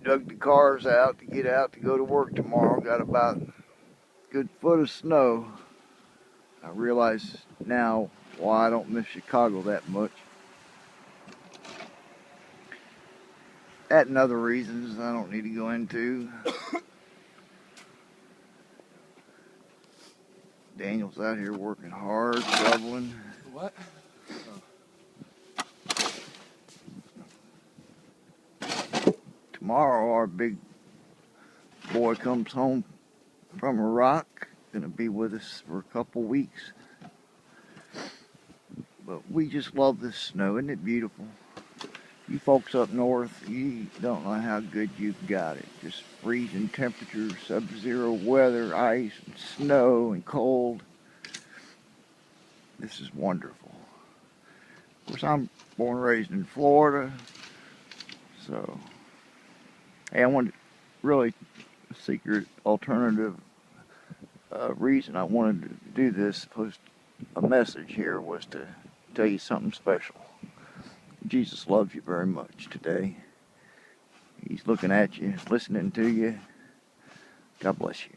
Dug the cars out to get out to go to work tomorrow. Got about a good foot of snow. I realize now why I don't miss Chicago that much. That and other reasons I don't need to go into. Daniel's out here working hard, shoveling. What? Tomorrow our big boy comes home from Iraq. Gonna be with us for a couple weeks. But we just love this snow. Isn't it beautiful? You folks up north, you don't know how good you've got it. Just freezing temperatures, sub-zero weather, ice, and snow, and cold. This is wonderful. Of course, I'm born and raised in Florida. So, hey, I wanted really a secret alternative reason I wanted to do this, post a message here, was to tell you something special. Jesus loves you very much today. He's looking at you, listening to you. God bless you.